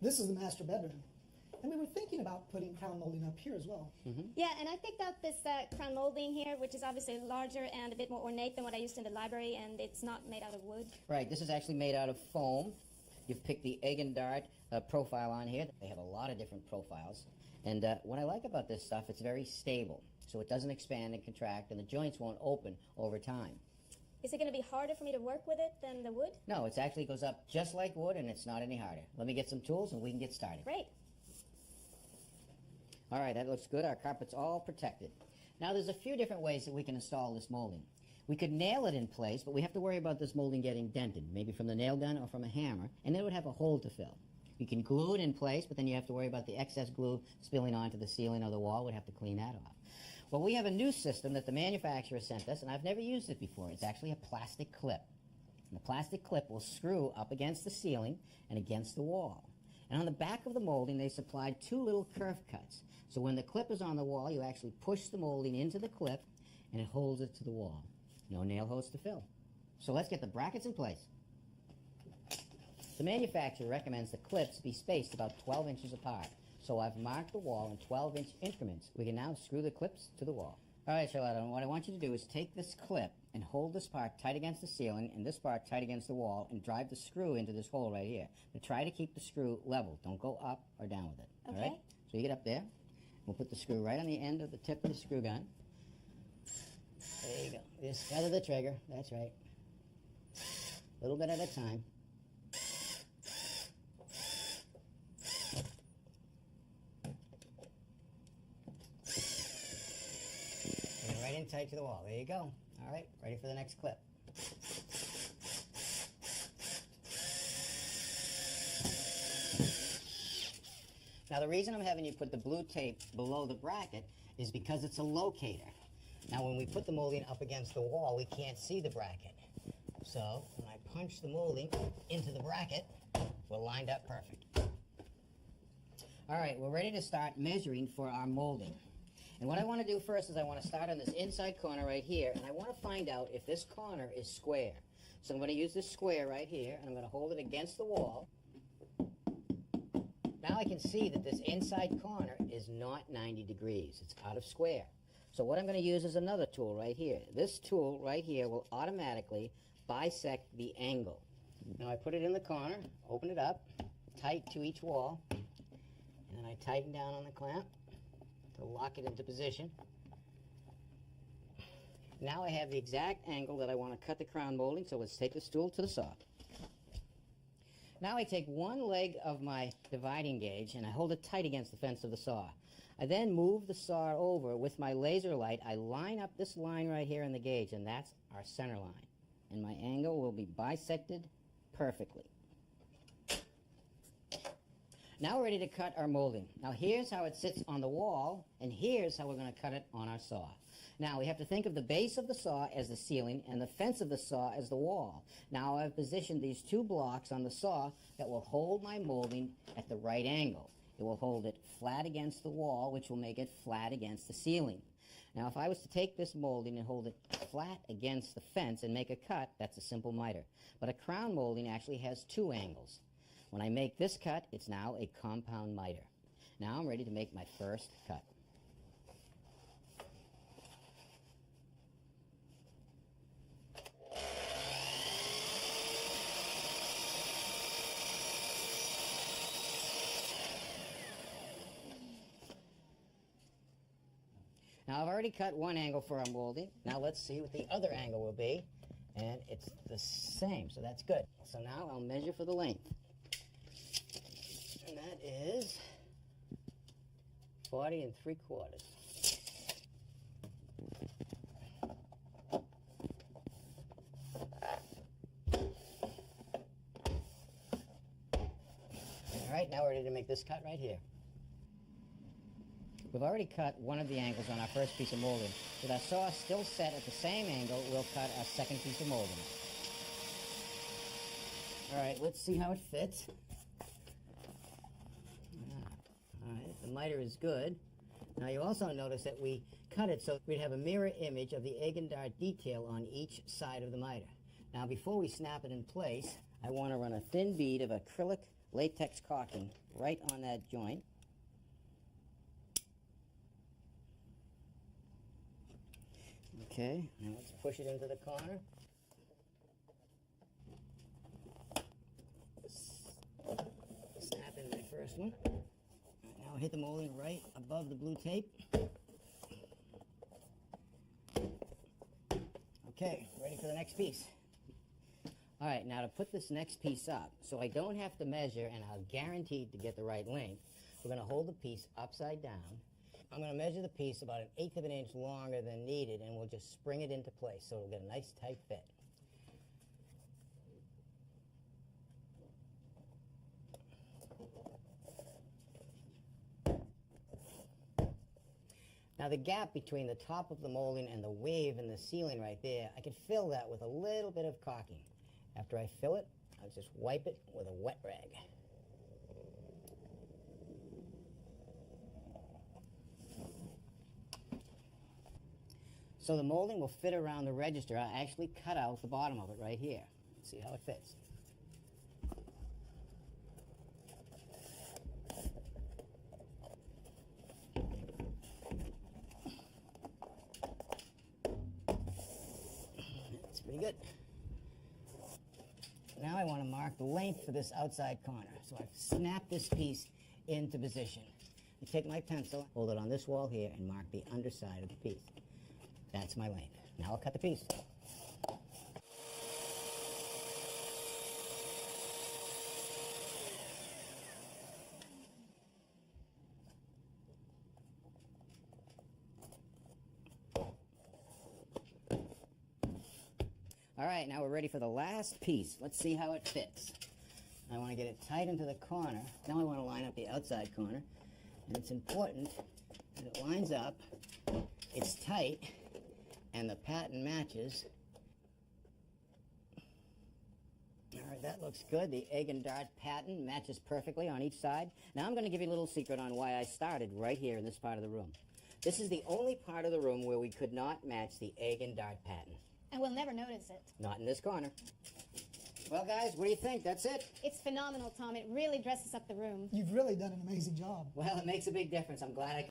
This is the master bedroom. And we were thinking about putting crown molding up here as well. Yeah, and I picked out this crown molding here, which is obviously larger and a bit more ornate than what I used in the library, and it's not made out of wood. Right, this is actually made out of foam. You've picked the Egg and Dart profile on here. They have a lot of different profiles. And what I like about this stuff, it's very stable. So it doesn't expand and contract, and the joints won't open over time. Is it going to be harder for me to work with it than the wood? No, it actually goes up just like wood, and it's not any harder. Let me get some tools, and we can get started. Great. All right, that looks good. Our carpet's all protected. Now, there's a few different ways that we can install this molding. We could nail it in place, but we have to worry about this molding getting dented, maybe from the nail gun or from a hammer, and then it would have a hole to fill. You can glue it in place, but then you have to worry about the excess glue spilling onto the ceiling or the wall. We'd have to clean that off. Well, we have a new system that the manufacturer sent us, and I've never used it before. It's actually a plastic clip. And the plastic clip will screw up against the ceiling and against the wall. And on the back of the molding, they supplied two little kerf cuts. So when the clip is on the wall, you actually push the molding into the clip, and it holds it to the wall. No nail holes to fill. So let's get the brackets in place. The manufacturer recommends the clips be spaced about 12 inches apart. So I've marked the wall in 12-inch increments. We can now screw the clips to the wall. All right, Charlotte, what I want you to do is take this clip and hold this part tight against the ceiling and this part tight against the wall and drive the screw into this hole right here. But try to keep the screw level. Don't go up or down with it. Okay. All right? So you get up there. We'll put the screw right on the end of the tip of the screw gun. There you go. Just feather the trigger. That's right. A little bit at a time. Bring it right in tight to the wall. There you go. All right, ready for the next clip. Now the reason I'm having you put the blue tape below the bracket is because it's a locator. Now when we put the molding up against the wall, we can't see the bracket. So when I punch the molding into the bracket, we're lined up perfect. All right, we're ready to start measuring for our molding. And what I want to do first is I want to start on this inside corner right here, and I want to find out if this corner is square. So I'm going to use this square right here, and I'm going to hold it against the wall. Now I can see that this inside corner is not 90 degrees. It's out of square. So what I'm going to use is another tool right here. This tool right here will automatically bisect the angle. Now I put it in the corner, open it up, tight to each wall, and then I tighten down on the clamp to lock it into position. Now I have the exact angle that I want to cut the crown molding, so let's take the stool to the saw. Now I take one leg of my dividing gauge and I hold it tight against the fence of the saw. I then move the saw over with my laser light. I line up this line right here in the gauge, and that's our center line. And my angle will be bisected perfectly. Now we're ready to cut our molding. Now here's how it sits on the wall, and here's how we're going to cut it on our saw. Now we have to think of the base of the saw as the ceiling and the fence of the saw as the wall. Now I've positioned these two blocks on the saw that will hold my molding at the right angle. It will hold it flat against the wall, which will make it flat against the ceiling. Now if I was to take this molding and hold it flat against the fence and make a cut, that's a simple miter. But a crown molding actually has two angles. When I make this cut, it's now a compound miter. Now I'm ready to make my first cut. Now I've already cut one angle for our molding. Now let's see what the other angle will be. And it's the same, so that's good. So now I'll measure for the length. And that is 40 3/4. All right, now we're ready to make this cut right here. We've already cut one of the angles on our first piece of molding. With our saw still set at the same angle, we'll cut our second piece of molding. All right, let's see how it fits. All right, the miter is good. Now you also notice that we cut it so we'd have a mirror image of the Egg and Dart detail on each side of the miter. Now before we snap it in place, I want to run a thin bead of acrylic latex caulking right on that joint. Okay, now let's push it into the corner. Snap in the first one. All right, now hit the molding right above the blue tape. Okay, ready for the next piece. All right, now to put this next piece up, so I don't have to measure and I'm guaranteed to get the right length, we're going to hold the piece upside down. I'm going to measure the piece about 1/8 of an inch longer than needed, and we'll just spring it into place so it'll get a nice tight fit. Now the gap between the top of the molding and the wave in the ceiling right there, I could fill that with a little bit of caulking. After I fill it, I'll just wipe it with a wet rag. So the molding will fit around the register. I actually cut out the bottom of it right here. See how it fits. That's pretty good. Now I want to mark the length for this outside corner. So I've snapped this piece into position. I take my pencil, hold it on this wall here, and mark the underside of the piece. That's my length. Now I'll cut the piece. All right, now we're ready for the last piece. Let's see how it fits. I want to get it tight into the corner. Now I want to line up the outside corner. And it's important that it lines up, it's tight, and the pattern matches. All right, that looks good. The egg and dart pattern matches perfectly on each side. Now I'm going to give you a little secret on why I started right here in this part of the room. This is the only part of the room where we could not match the egg and dart pattern. And we'll never notice it. Not in this corner. Well, guys, what do you think? That's it? It's phenomenal, Tom. It really dresses up the room. You've really done an amazing job. Well, it makes a big difference. I'm glad I